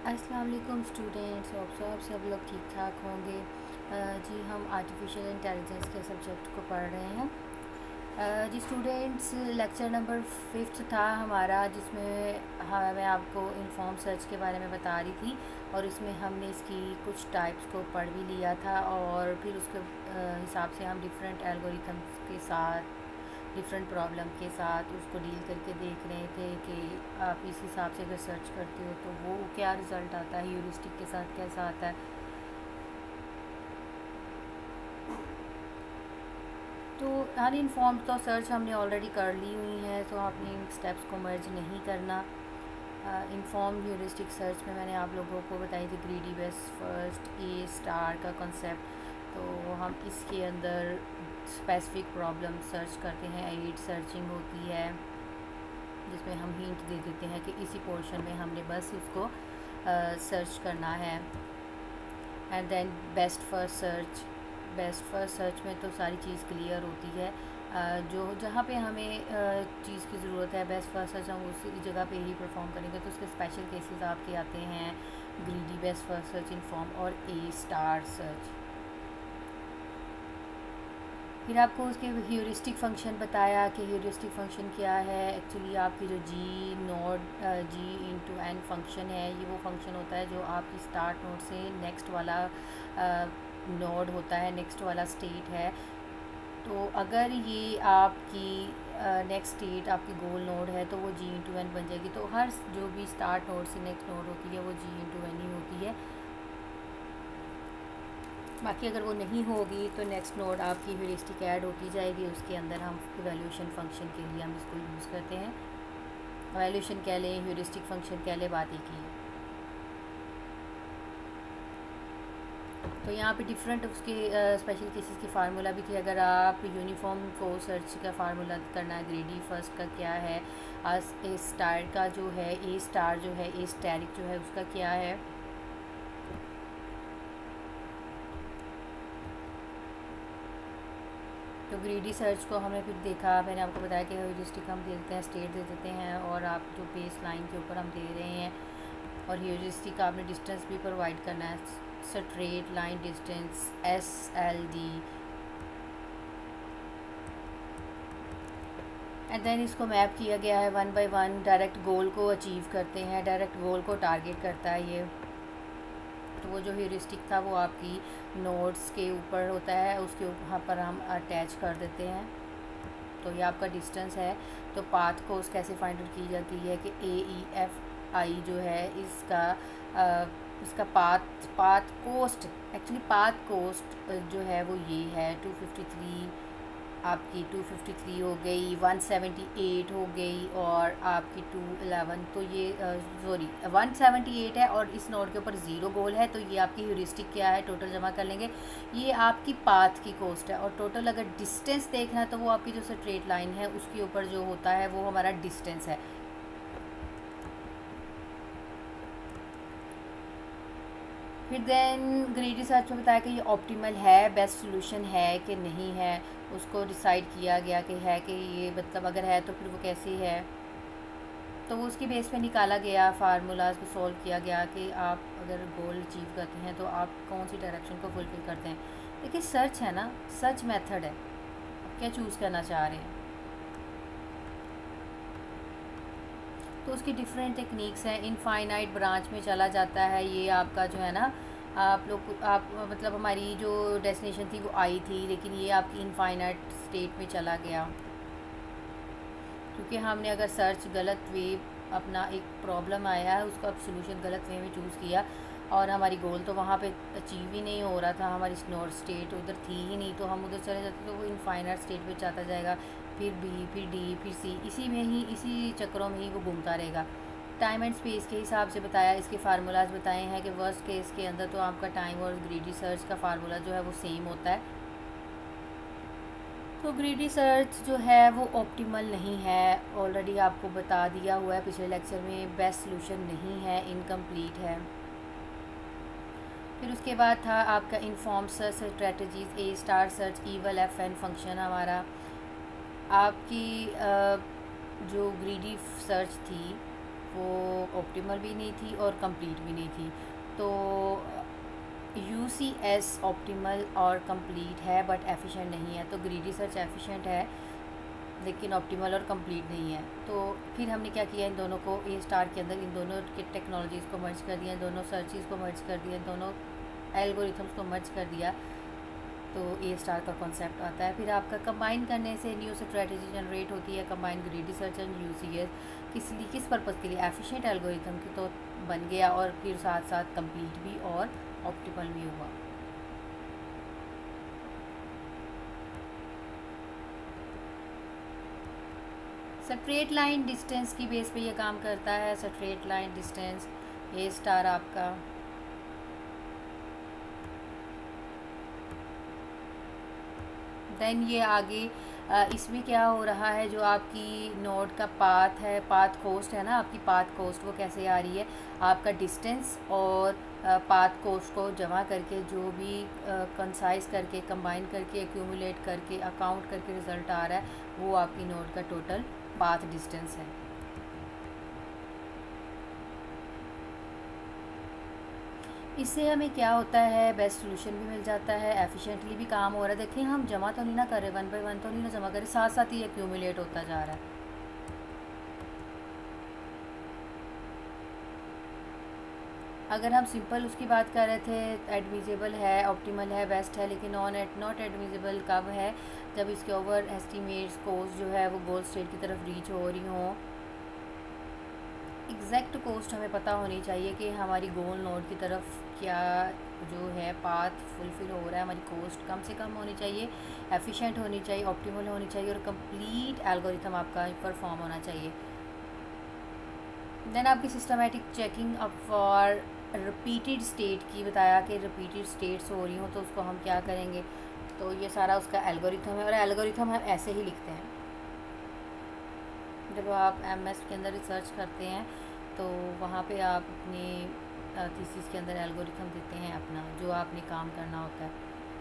अस्सलाम वालेकुम स्टूडेंट्स, सब लोग ठीक ठाक होंगे। जी हम आर्टिफिशियल इंटेलिजेंस के सब्जेक्ट को पढ़ रहे हैं। जी स्टूडेंट्स, लेक्चर नंबर 5 था हमारा, जिसमें हाँ मैं आपको इन्फॉर्म सर्च के बारे में बता रही थी और इसमें हमने इसकी कुछ टाइप्स को पढ़ भी लिया था और फिर उसके हिसाब से हम डिफरेंट एल्गोरिथम्स के साथ डिफरेंट प्रॉब्लम के साथ उसको डील करके देख रहे थे कि आप इस हिसाब से अगर सर्च करते हो तो वो क्या रिज़ल्ट आता है, ह्यूरिस्टिक के साथ कैसा आता है। तो अनइन्फॉर्म्ड तो सर्च हमने ऑलरेडी कर ली हुई है, तो आपने इन स्टेप्स को मर्ज नहीं करना। इन्फॉर्म ह्यूरिस्टिक सर्च में मैंने आप लोगों को बताई थी greedy best first A star का कॉन्सेप्ट। तो हम इसके अंदर स्पेसिफिक प्रॉब्लम सर्च करते हैं, एड सर्चिंग होती है जिसमें हम हिंट दे देते हैं कि इसी पोर्शन में हमने बस इसको सर्च करना है। And then best first search में तो सारी चीज़ क्लियर होती है। जो जहाँ पे हमें चीज़ की ज़रूरत है बेस्ट फर्स्ट सर्च हम उसी जगह पे ही परफॉर्म करेंगे, तो उसके स्पेशल केसेस आपके आते हैं greedy best first search inform और ए स्टार सर्च। फिर आपको उसके ह्यूरिस्टिक फ़ंक्शन बताया कि ह्यूरिस्टिक फ़ंक्शन क्या है। एक्चुअली आपकी जो जी इंटू एन फंक्शन है, ये वो फंक्शन होता है जो आपकी स्टार्ट नोड से नेक्स्ट वाला नोड होता है, नेक्स्ट वाला स्टेट है। तो अगर ये आपकी नेक्स्ट स्टेट आपकी गोल नोड है तो वो जी इंटू एन बन जाएगी। तो हर जो भी स्टार्ट नोड से नेक्स्ट नोड होती है वो जी इंटू एन ही होती है। बाकी अगर वो नहीं होगी तो नेक्स्ट नोड आपकी ह्यूरिस्टिक ऐड होती जाएगी, उसके अंदर हम इवैल्यूएशन फ़ंक्शन के लिए हम इसको यूज़ करते हैं। इवैल्यूएशन कह लें, ह्यूरिस्टिक फ़ंक्शन कह लें, बात एक ही है। तो यहाँ पे डिफरेंट उसके स्पेशल केसेस की फार्मूला भी थी। अगर आप यूनिफॉर्म को सर्च का फार्मूला करना है, ग्रेडी फर्स्ट का क्या है, ए स्टार का जो है, ए स्टार जो है, ए स्टैरिक जो है उसका क्या है। तो ग्रीडी सर्च को हमने फिर देखा, मैंने आपको बताया कि ह्यूरिस्टिक हम दे देते हैं, स्टेट दे देते हैं और आप जो बेस लाइन के ऊपर हम दे रहे हैं, और ह्यूरिस्टिक आपने डिस्टेंस भी प्रोवाइड करना है, straight line distance SLD। And then इसको मैप किया गया है 1 बाय 1, डायरेक्ट गोल को अचीव करते हैं, डायरेक्ट गोल को टारगेट करता है ये। तो वो जो ह्यूरिस्टिक था वो आपकी नोड्स के ऊपर होता है, उसके वहाँ पर हम अटैच कर देते हैं। तो ये आपका डिस्टेंस है। तो पाथ कोस्ट कैसे फाइंड आउट की जाती है कि AEFI जो है इसका path cost, actually path cost जो है वो ये है 253, आपकी 253 हो गई, 178 हो गई और आपकी 211। तो ये सॉरी 178 है और इस नोड के ऊपर 0 गोल है, तो ये आपकी ह्यूरिस्टिक क्या है, टोटल जमा कर लेंगे। ये आपकी पाथ की कोस्ट है और टोटल अगर डिस्टेंस देखना है तो वो आपकी जो स्ट्रेट लाइन है उसके ऊपर जो होता है वो हमारा डिस्टेंस है। फिर देन ग्रीडी सर्च में बताया कि ये ऑप्टिमल है, बेस्ट सोल्यूशन है कि नहीं है, उसको डिसाइड किया गया कि है कि ये, मतलब अगर है तो फिर वो कैसे है। तो वो उसकी बेस पे निकाला गया, फार्मूलाज को सॉल्व किया गया कि आप अगर गोल अचीव करते हैं तो आप कौन सी डायरेक्शन को फुलफिल करते हैं। देखिए सर्च है ना, सर्च मेथड है, आप क्या चूज़ करना चाह रहे हैं। तो उसकी डिफरेंट टेक्निक्स हैं। इनफाइनाइट ब्रांच में चला जाता है ये आपका जो है ना, आप मतलब हमारी जो डेस्टिनेशन थी वो आई थी, लेकिन ये आपकी इनफाइनाइट स्टेट में चला गया क्योंकि हमने अगर सर्च गलत वे, अपना एक प्रॉब्लम आया है उसका सोल्यूशन गलत वे में चूज़ किया और हमारी गोल तो वहाँ पे अचीव ही नहीं हो रहा था, हमारी नॉर्थ स्टेट उधर थी ही नहीं, तो हम उधर चले जाते तो वो इनफाइनाइट स्टेट में जाता जाएगा, फिर बी, फिर डी, फिर सी, इसी में ही, इसी चक्रों में ही वो घूमता रहेगा। टाइम एंड स्पेस के हिसाब से बताया, इसके फार्मूलाज बताए हैं कि वर्स्ट केस के अंदर तो आपका टाइम और ग्रीडी सर्च का फार्मूला जो है वो सेम होता है। तो ग्रीडी सर्च जो है वो ऑप्टिमल नहीं है, ऑलरेडी आपको बता दिया हुआ है पिछले लेक्चर में, बेस्ट सोल्यूशन नहीं है, इनकम्प्लीट है। फिर उसके बाद था आपका informed search strategies, A star search, eval FN function हमारा। आपकी जो ग्रीडी सर्च थी वो ऑप्टिमल भी नहीं थी और कंप्लीट भी नहीं थी। तो UCS ऑप्टिमल और कंप्लीट है बट एफिशिएंट नहीं है। तो ग्रीडी सर्च एफिशिएंट है लेकिन ऑप्टिमल और कंप्लीट नहीं है। तो फिर हमने क्या किया, इन दोनों को ए स्टार के अंदर इन दोनों के टेक्नोलॉजीज़ को मर्ज कर दिया, इन दोनों सर्चिज़ को मर्ज कर दिया, इन दोनों एल्गोरिथम्स को मर्ज कर दिया, तो ए स्टार का कॉन्सेप्ट आता है। फिर आपका कंबाइन करने से न्यू स्ट्रेटजी जनरेट होती है, combine greedy search and UCS किस पर्पज़ के लिए, एफिशिएंट एल्गोरिथम की तो बन गया और फिर साथ साथ कंप्लीट भी और ऑप्टिमल भी हुआ। स्ट्रेट लाइन डिस्टेंस की बेस पे ये काम करता है। स्ट्रेट लाइन डिस्टेंस ए स्टार आपका देन ये आगे इसमें क्या हो रहा है, जो आपकी नोड का पाथ है, पाथ कोस्ट है ना, आपकी पाथ कोस्ट वो कैसे आ रही है, आपका डिस्टेंस और पाथ कोस्ट को जमा करके जो भी कंसाइज करके कंबाइन करके एक्यूमुलेट करके अकाउंट करके रिज़ल्ट आ रहा है वो आपकी नोड का टोटल पाथ डिस्टेंस है। इससे हमें क्या होता है, बेस्ट सोल्यूशन भी मिल जाता है, एफिशिएंटली भी काम हो रहा है। देखिए हम जमा तो नहीं ना कर रहे, 1 बाय 1 तो नहीं ना जमा कर रहे, साथ साथ ही एक्यूमुलेट होता जा रहा है। अगर हम सिंपल उसकी बात कर रहे थे, एडमिजिबल है, ऑप्टिमल है, बेस्ट है, लेकिन नॉट एडमिजिबल कब है, जब इसके ओवर एस्टिमेट्स कोस्ट जो है वो गोल स्टेट की तरफ रीच हो रही हो। एग्जैक्ट कोस्ट हमें पता होनी चाहिए कि हमारी गोल नोड की तरफ क्या जो है पाथ फुलफिल हो रहा है, हमारी कोस्ट कम से कम होनी चाहिए, एफिशिएंट होनी चाहिए, ऑप्टिमल होनी चाहिए और कंप्लीट एल्गोरिथम आपका परफॉर्म होना चाहिए। देन आपकी systematic checking up for repeated state की बताया कि रिपीटेड स्टेट्स हो रही हो तो उसको हम क्या करेंगे, तो ये सारा उसका एल्गोरिथम है और एल्गोरिथम हम ऐसे ही लिखते हैं। जब आप MS के अंदर रिसर्च करते हैं तो वहाँ पे आप अपनी थीसिस के अंदर एल्गोरिथम देते हैं अपना, जो आपने काम करना होता है,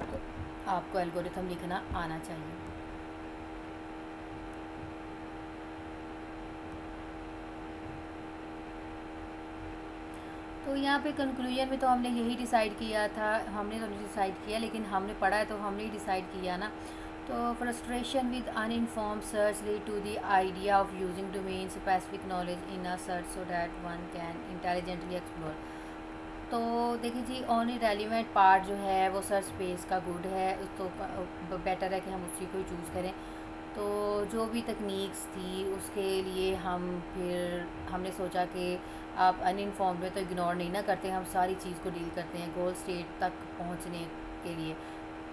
तो आपको एल्गोरिथम लिखना आना चाहिए। तो यहाँ पे कंक्लूजन में तो हमने यही डिसाइड किया था, हमने तो नहीं डिसाइड किया लेकिन हमने पढ़ा है तो हमने ही डिसाइड किया ना। तो frustration with uninformed search lead to the idea of using domain specific knowledge in a search so that one can intelligently explore. तो देखिए जी, ओनली रेलिवेंट पार्ट जो है वो सर्च स्पेस का गुड है, तो बेटर है कि हम उसी को ही चूज़ करें। तो जो भी तकनीक्स थी उसके लिए हमने सोचा कि आप अनइनफॉर्म्ड में तो इग्नोर नहीं ना करते, हम सारी चीज़ को डील करते हैं गोल स्टेट तक पहुंचने के लिए।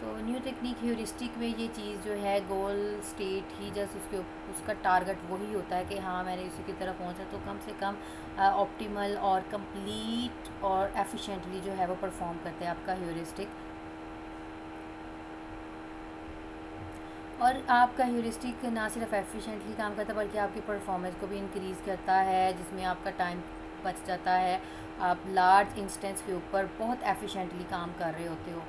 तो न्यू टेक्निक ह्यूरिस्टिक में ये चीज़ जो है गोल स्टेट ही जस्ट उसका टारगेट वही होता है कि हाँ मैंने उसी की तरफ पहुंचा, तो कम से कम ऑप्टिमल और कंप्लीट और एफिशिएंटली जो है वो परफॉर्म करते हैं आपका ह्यूरिस्टिक। और आपका ह्यूरिस्टिक ना सिर्फ एफिशिएंटली काम करता है बल्कि आपकी परफॉर्मेंस को भी इंक्रीज़ करता है, जिसमें आपका टाइम बच जाता है, आप लार्ज इंस्टेंस के ऊपर बहुत एफिशिएंटली काम कर रहे होते हो।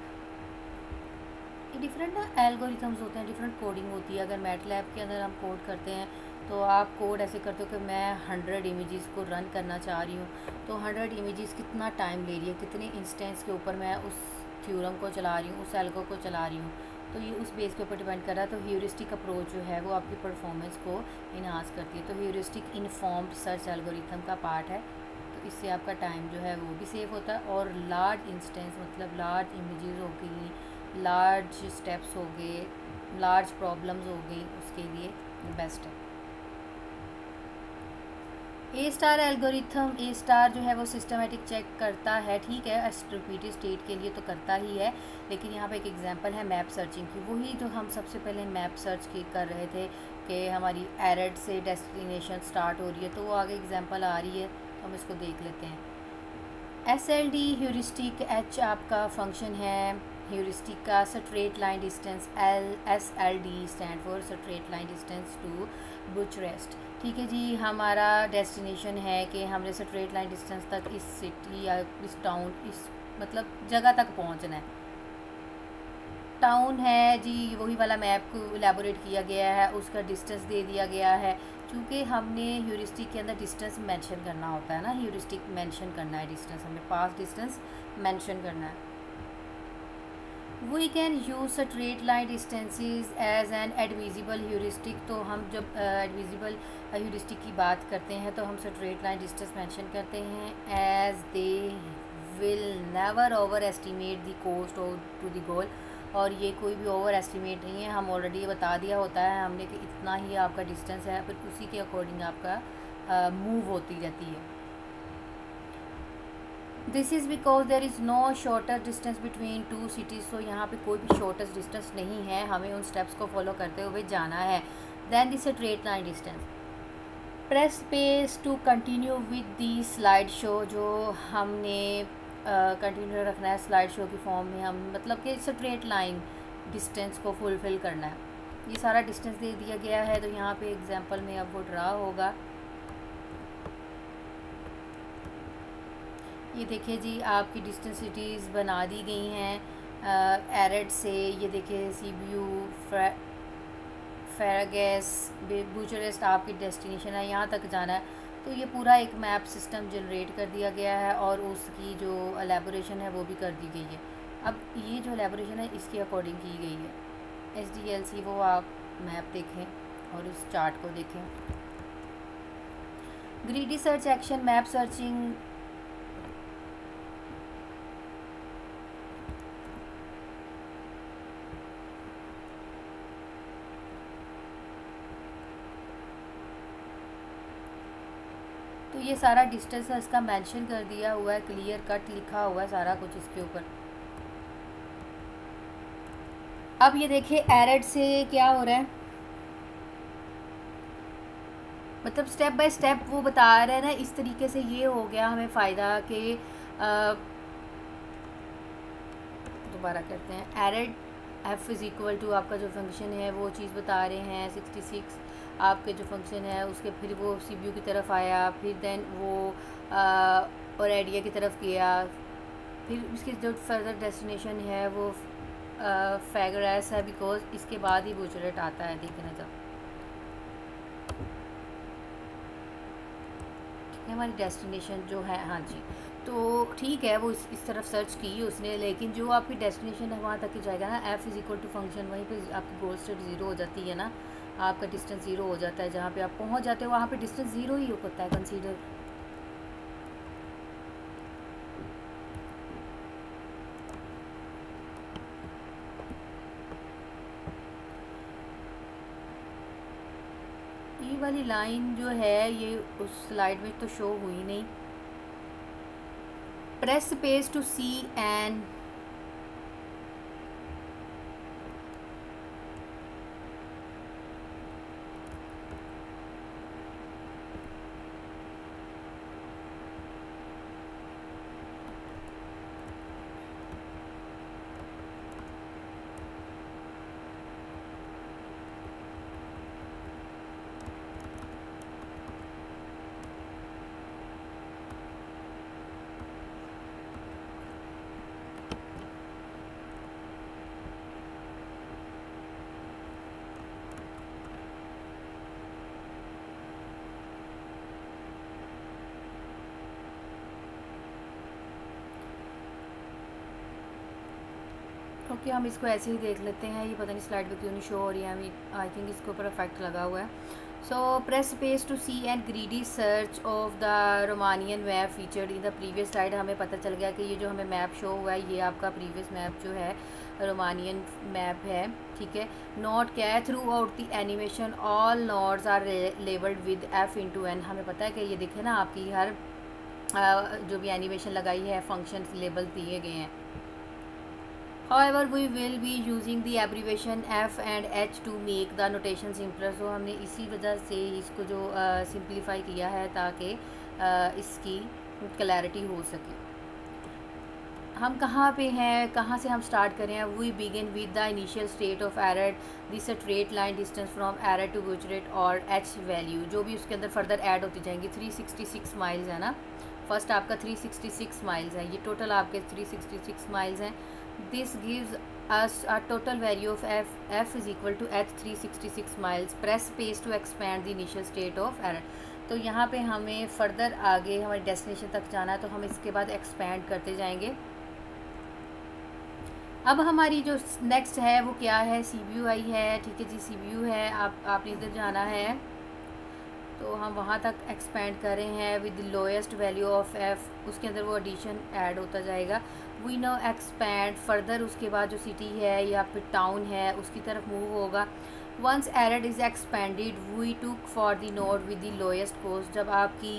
डिफरेंट ना एल्गोरिथम्स होते हैं, डिफरेंट कोडिंग होती है। अगर मैटलैब के अंदर हम कोड करते हैं तो आप कोड ऐसे करते हो कि मैं 100 इमेजेस को रन करना चाह रही हूँ, तो 100 इमेजेस कितना टाइम ले रही है, कितने इंस्टेंस के ऊपर मैं उस थ्योरम को चला रही हूँ, उस एल्गो को चला रही हूँ, तो ये उस बेस के ऊपर डिपेंड कर रहा है। तो ह्यूरिस्टिक अप्रोच जो है वो आपकी परफॉर्मेंस को इन्हांस करती है। तो ह्यूरिस्टिक इन्फॉर्म्ड सर्च एल्गोरिथम का पार्ट है, तो इससे आपका टाइम जो है वो भी सेव होता है और लार्ज इंस्टेंस मतलब लार्ज इमेजेस हो गई, लार्ज स्टेप्स हो गए, लार्ज प्रॉब्लम्स हो गई, उसके लिए बेस्ट है। ए स्टार एल्गोरिथम, ए स्टार जो है वो सिस्टमेटिक चेक करता है, ठीक है, रिपीटेड स्टेट के लिए तो करता ही है, लेकिन यहाँ पे एक एग्जांपल है मैप सर्चिंग की, वही जो हम सबसे पहले मैप सर्च की कर रहे थे कि हमारी एरड से डेस्टिनेशन स्टार्ट हो रही है, तो वो आगे एग्जांपल आ रही है, तो हम इसको देख लेते हैं। SLD ह्यूरिस्टिक, H आपका फंक्शन है ह्यूरिस्टिक का, straight line distance, SLD stand for straight line distance to Bucharest. ठीक है जी, हमारा डेस्टिनेशन है कि हमने स्ट्रेट लाइन डिस्टेंस तक इस सिटी या इस टाउन, इस मतलब जगह तक पहुंचना है। टाउन है जी, वही वाला मैप को एलेबोरेट किया गया है, उसका डिस्टेंस दे दिया गया है क्योंकि हमने ह्यूरिस्टिक के अंदर डिस्टेंस मेंशन करना होता है ना, ह्यूरिस्टिक मेंशन करना है डिस्टेंस, हमें पास डिस्टेंस मेंशन करना है। We can use straight line distances as an admissible heuristic. तो हम जब एडविजिबल ह्यूरिस्टिक की बात करते हैं तो हम स्ट्रेट लाइन डिस्टेंस मेंशन करते हैं, as they will never overestimate the cost or to the goal. और ये कोई भी ओवर एस्टिमेट नहीं है, हम ऑलरेडी बता दिया होता है हमने कि इतना ही आपका डिस्टेंस है, फिर उसी के अकॉर्डिंग आपका मूव होती रहती है। This is because there is no shortest distance between two cities. तो यहाँ पे कोई भी शॉर्टेस्ट डिस्टेंस नहीं है, हमें उन स्टेप्स को फॉलो करते हुए जाना है। Then this straight line distance. Press space to continue with the slide show. जो हमने कंटिन्यू रखना है स्लाइड शो की फॉर्म में, हम मतलब कि स्ट्रेट लाइन डिस्टेंस को फुलफ़िल करना है। ये सारा डिस्टेंस दे दिया गया है, तो यहाँ पे एग्जांपल में अब वो ड्रा होगा। ये देखिए जी, आपकी डिस्टेंस सिटीज़ बना दी गई हैं एरेड से। ये देखिए सीबीयू, फेरागेस, बुचारेस्ट आपकी डेस्टिनेशन है, यहाँ तक जाना है। तो ये पूरा एक मैप सिस्टम जनरेट कर दिया गया है और उसकी जो एलेबोरेशन है वो भी कर दी गई है। अब ये जो एलेबोरेशन है इसके अकॉर्डिंग की गई है। SDLC वो आप मैप देखें और उस चार्ट को देखें। Greedy search action map searching. तो ये सारा डिस्टेंस है इसका मेंशन कर दिया हुआ है, क्लियर कट लिखा हुआ है सारा कुछ इसके ऊपर। अब ये देखिए एरेड से क्या हो रहा है, मतलब स्टेप बाय स्टेप वो बता रहे हैं ना। इस तरीके से ये हो गया हमें फ़ायदा कि दोबारा करते हैं। एरेड f इज़ इक्वल टू आपका जो फंक्शन है वो चीज़ बता रहे हैं 66 आपके जो फंक्शन है उसके, फिर वो CPU की तरफ आया, फिर देन वो और आइडिया की तरफ गया, फिर इसकी जो फर्दर डेस्टिनेशन है वो फेगरेस है, बिकॉज इसके बाद ही बुचरेट आता है। देखना जब हमारी डेस्टिनेशन जो है, हाँ जी, तो ठीक है वो इस तरफ सर्च की उसने, लेकिन जो आपकी डेस्टिनेशन है वहाँ तक ही जाएगा ना। f is equal to function, वहीं पे आपकी गोल स्टेट ज़ीरो हो जाती है ना, आपका डिस्टेंस ज़ीरो हो जाता है। जहाँ पे आप पहुँच जाते हो वहाँ पे डिस्टेंस ज़ीरो ही होता है कंसीडर। ये वाली लाइन जो है ये उस स्लाइड में तो शो हुई नहीं। Press space to see and okay हम इसको ऐसे ही देख लेते हैं। ये पता नहीं स्लाइड पे क्यों नहीं शो हो रही है, आई थिंक इसके ऊपर इफेक्ट लगा हुआ है। So press space to see and greedy search of the Romanian map featured in the previous slide. हमें पता चल गया कि ये जो हमें मैप शो हुआ है ये आपका प्रीवियस मैप जो है रोमानियन मैप है, ठीक है। नोट क्या है, throughout the animation all nodes are labelled with f/n। हमें पता है कि ये देखे ना आपकी हर जो भी एनिमेशन लगाई है फंक्शंस लेबल दिए गए हैं। However, we will be using the abbreviation f and h to make the notation simpler। so हमने इसी वजह से इसको जो सिंप्लीफाई किया है ताकि इसकी क्लैरिटी हो सके। हम कहाँ पे हैं, कहाँ से हम स्टार्ट करें। We begin with the initial state of Arad, this straight line distance from Arad to Bucharest और h वैल्यू जो भी उसके अंदर फर्दर ऐड होती जाएंगी। 366 माइल्स है ना, फर्स्ट आपका 366 माइल्स है, ये टोटल आपके 366 माइल्स हैं। This gives us a total value of f is equal to h 366 miles. Press space to expand the initial state of error. तो यहाँ पे हमें फर्दर आगे हमारे डेस्टिनेशन तक जाना है, तो हम इसके बाद एक्सपैंड करते जाएंगे। अब हमारी जो नेक्स्ट है वो क्या है, CBUI है, ठीक है जी, CBU है, आपने इधर जाना है, तो हम वहाँ तक एक्सपेंड कर रहे हैं with lowest value of F, उसके अंदर वो एडिशन ऐड होता जाएगा। वी नो एक्सपैंड फर्दर, उसके बाद जो सिटी है या फिर टाउन है उसकी तरफ मूव होगा। Once error is expanded we took for the node with the lowest cost. जब आपकी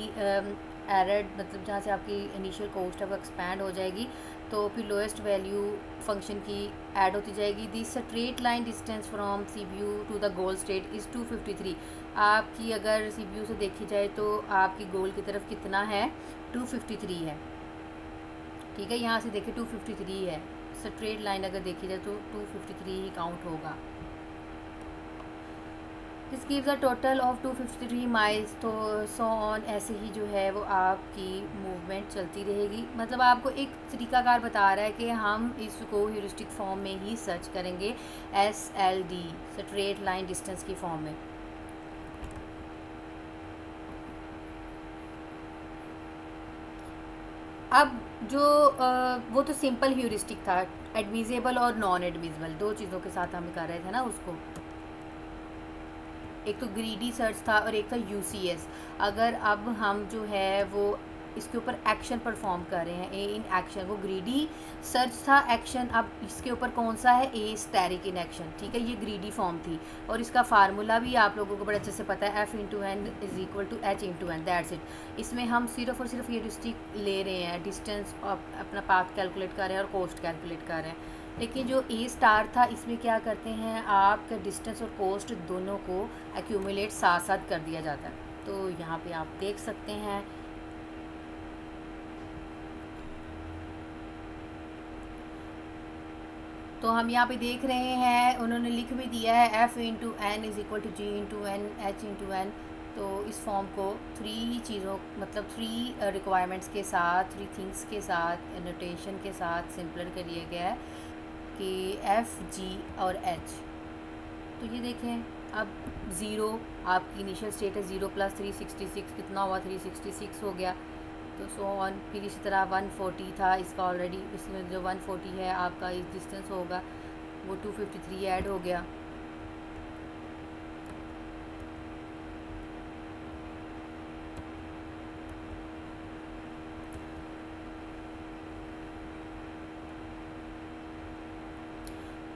एरर मतलब जहाँ से आपकी इनिशियल कोस्ट है वो एक्सपैंड हो जाएगी, तो फिर लोएस्ट वैल्यू फंक्शन की ऐड होती जाएगी। The straight line distance from CBU to the goal state is 253। आपकी अगर CBU से देखी जाए तो आपकी गोल की तरफ कितना है, 253 है, ठीक है। यहाँ से देखिए 253 है, स्ट्रेट लाइन अगर देखी जाए तो 253 ही काउंट होगा। This gives a total of 253 miles. तो सो ऑन, ऐसे ही जो है वो आपकी मूवमेंट चलती रहेगी। मतलब आपको एक तरीकाकार बता रहा है कि हम इसको ह्यूरिस्टिक फॉर्म में ही सर्च करेंगे, SLD स्ट्रेट लाइन डिस्टेंस की फॉर्म में। अब जो वो तो सिंपल ह्यूरिस्टिक था, एडमिजेबल और नॉन एडमिजेबल दो चीज़ों के साथ हम कर रहे थे ना उसको। एक तो ग्रीडी सर्च था और एक था UCS। अगर अब हम जो है वो इसके ऊपर एक्शन परफॉर्म कर रहे हैं, ए इन एक्शन, वो ग्रीडी सर्च था एक्शन, अब इसके ऊपर कौन सा है, ए स्टैरिक इन एक्शन, ठीक है। ये ग्रीडी फॉर्म थी और इसका फार्मूला भी आप लोगों को बड़े अच्छे से पता है, F/N is equal to H/N, that's it. इसमें हम सिर्फ और सिर्फ ह्यूरिस्टिक ले रहे हैं, डिस्टेंस अपना पाथ कैलकुलेट कर रहे हैं और कोस्ट कैलकुलेट कर रहे हैं। लेकिन जो A स्टार था इसमें क्या करते हैं, आपका डिस्टेंस और कोस्ट दोनों को एक्यूमुलेट साथ साथ कर दिया जाता है। तो यहाँ पे आप देख सकते हैं, तो हम यहाँ पे देख रहे हैं उन्होंने लिख भी दिया है F/N is equal to G/N H/N। तो इस फॉर्म को 3 चीज़ों मतलब 3 रिक्वायरमेंट्स के साथ, 3 थिंग्स के साथ, नोटेशन के साथ सिंपलर कर दिया गया है कि F, G और H। तो ये देखें, अब 0 आपकी इनिशियल स्टेट है, 0 + 366 कितना हुआ, 366 हो गया। तो सो ऑन, फिर इसी तरह 140 था इसका ऑलरेडी, इसमें जो 140 है आपका इस डिस्टेंस होगा वो 253 ऐड हो गया।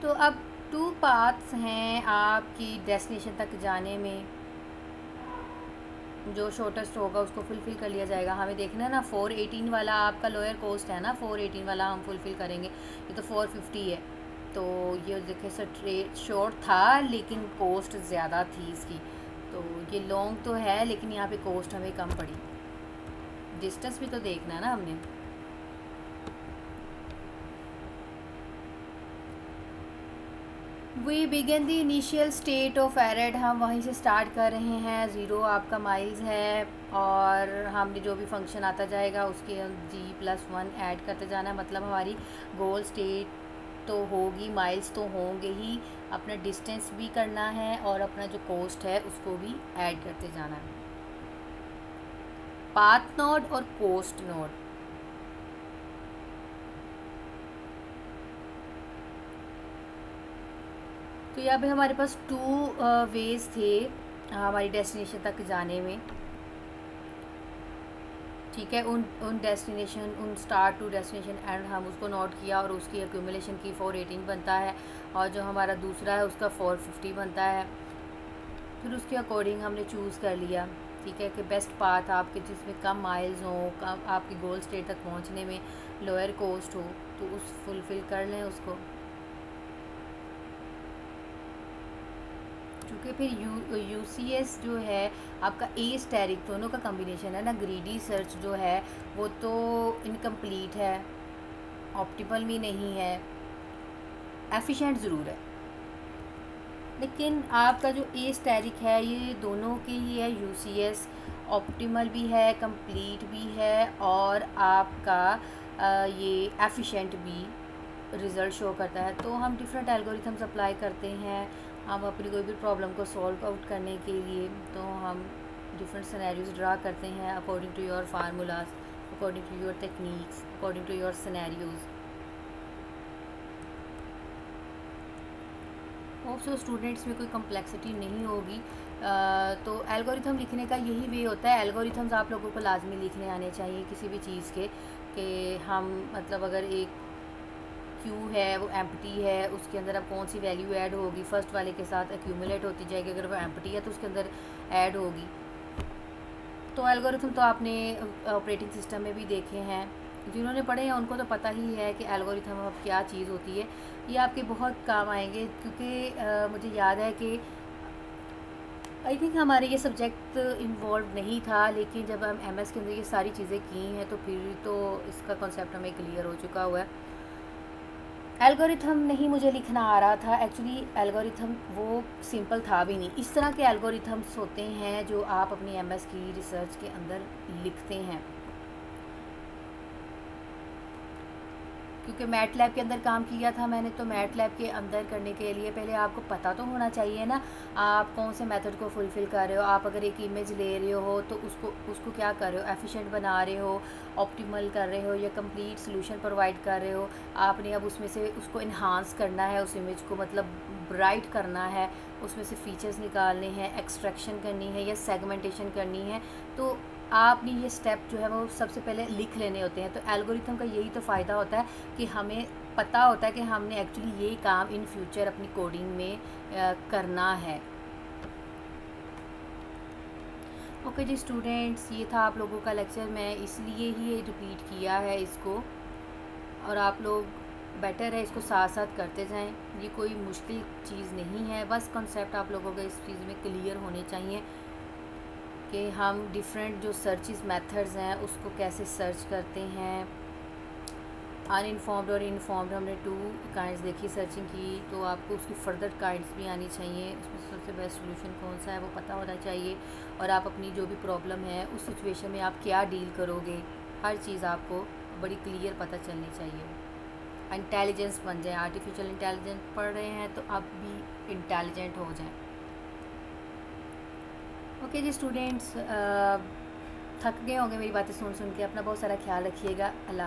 तो अब 2 पाथ्स हैं आपकी डेस्टिनेशन तक जाने में, जो शॉर्टेस्ट होगा उसको फुलफ़िल कर लिया जाएगा। हमें देखना है ना 418 वाला आपका लोअर कोस्ट है ना, 418 वाला हम फुलफ़िल करेंगे। ये तो 450 है, तो ये देखिए स्ट्रेट शॉर्ट था लेकिन कोस्ट ज़्यादा थी इसकी। तो ये लॉन्ग तो है लेकिन यहाँ पे कोस्ट हमें कम पड़ी। डिस्टेंस भी तो देखना है ना हमने। We began the initial state of error, हम वहीं से स्टार्ट कर रहे हैं। 0 आपका माइल्स है और हमने जो भी फंक्शन आता जाएगा उसके G+1 ऐड करते जाना है। मतलब हमारी गोल स्टेट तो होगी, माइल्स तो होंगे ही, अपना डिस्टेंस भी करना है और अपना जो कोस्ट है उसको भी ऐड करते जाना है। पाथ नोड और कोस्ट नोड, तो यहाँ पे हमारे पास 2 वेज़ थे हमारी डेस्टिनेशन तक जाने में, ठीक है। उन डेस्टिनेशन, उन स्टार्ट टू डेस्टिनेशन एंड हम उसको नोट किया और उसकी एक्यूमुलेशन की 418 बनता है और जो हमारा दूसरा है उसका 450 बनता है। फिर उसके अकॉर्डिंग हमने चूज़ कर लिया, ठीक है, कि बेस्ट पाथ आपके जिसमें कम माइल्स हो, कम आपकी गोल स्टेट तक पहुंचने में लोअर कोस्ट हो, तो उस फुलफ़िल कर लें उसको। क्योंकि फिर UCS जो है आपका ए स्टैरिक, दोनों का कम्बिनेशन है ना। ग्रीडी सर्च जो है वो तो इनकम्प्लीट है, ऑप्टिमल भी नहीं है, एफिशिएंट ज़रूर है, लेकिन आपका जो ए स्टैरिक है ये दोनों के ही है UCS। ऑप्टिमल भी है, कंप्लीट भी है और आपका ये एफिशिएंट भी रिज़ल्ट शो करता है। तो हम डिफरेंट एल्गोरिथम्स अप्लाई करते हैं हम अपनी कोई भी प्रॉब्लम को सॉल्व आउट करने के लिए। तो हम डिफरेंट सिनेरियोज ड्रा करते हैं according to your formulas, according to your techniques, according to your scenarios. Hope so students में कोई कम्प्लेक्सिटी नहीं होगी। तो एल्गोरिथम लिखने का यही वे होता है। एल्गोरिथम्स आप लोगों को लाजमी लिखने आने चाहिए किसी भी चीज़ के, कि हम मतलब अगर एक क्यू है वो एम्प्टी है, उसके अंदर अब कौन सी वैल्यू ऐड होगी, फर्स्ट वाले के साथ एक्यूमुलेट होती जाएगी, अगर वो एम्प्टी है तो उसके अंदर ऐड होगी। तो एल्गोरिथम तो आपने ऑपरेटिंग सिस्टम में भी देखे हैं, जिन्होंने पढ़े हैं उनको तो पता ही है कि एल्गोरिथम अब क्या चीज़ होती है। ये आपके बहुत काम आएंगे, क्योंकि मुझे याद है कि आई थिंक हमारे ये सब्जेक्ट इन्वॉल्व नहीं था, लेकिन जब हम एमएस के अंदर ये सारी चीज़ें की हैं तो फिर तो इसका कॉन्सेप्ट हमें क्लियर हो चुका हुआ है। एल्गोरिथम नहीं मुझे लिखना आ रहा था एक्चुअली। एल्गोरिथम वो सिंपल था भी नहीं। इस तरह के एल्गोरिथम्स होते हैं जो आप अपनी एमएस की रिसर्च के अंदर लिखते हैं, क्योंकि मैटलैब के अंदर काम किया था मैंने। तो मैटलैब के अंदर करने के लिए पहले आपको पता तो होना चाहिए ना आप कौन से मेथड को फुलफ़िल कर रहे हो। आप अगर एक इमेज ले रहे हो तो उसको क्या कर रहे हो, एफिशिएंट बना रहे हो, ऑप्टिमल कर रहे हो, या कंप्लीट सॉल्यूशन प्रोवाइड कर रहे हो। आपने अब उसमें से उसको इन्हांस करना है, उस इमेज को मतलब ब्राइट करना है, उसमें से फ़ीचर्स निकालने हैं, एक्सट्रैक्शन करनी है या सेगमेंटेशन करनी है। तो आपने ये स्टेप जो है वो सबसे पहले लिख लेने होते हैं। तो एल्गोरिथम का यही तो फ़ायदा होता है कि हमें पता होता है कि हमने एक्चुअली ये काम इन फ्यूचर अपनी कोडिंग में करना है। ओके जी स्टूडेंट्स, ये था आप लोगों का लेक्चर। मैं इसलिए ही ये रिपीट किया है इसको, और आप लोग बेटर है इसको साथ साथ करते जाएं। ये कोई मुश्किल चीज़ नहीं है, बस कॉन्सेप्ट आप लोगों को इस चीज़ में क्लियर होने चाहिए कि हम डिफरेंट जो सर्चिस मेथड्स हैं उसको कैसे सर्च करते हैं। अनइन्फॉर्म्ड और इन्फॉर्म्ड हमने 2 काइंड्स देखी सर्चिंग की, तो आपको उसकी फर्दर काइंड्स भी आनी चाहिए। उसमें सबसे बेस्ट सोल्यूशन कौन सा है वो पता होना चाहिए, और आप अपनी जो भी प्रॉब्लम है उस सिचुएशन में आप क्या डील करोगे, हर चीज़ आपको बड़ी क्लियर पता चलनी चाहिए। इंटेलिजेंस बन जाए, आर्टिफिशियल इंटेलिजेंस पढ़ रहे हैं तो आप भी इंटेलिजेंट हो जाएं। ओके जी स्टूडेंट्स, थक गए होंगे मेरी बातें सुन सुन के। अपना बहुत सारा ख्याल रखिएगा। अल्लाह।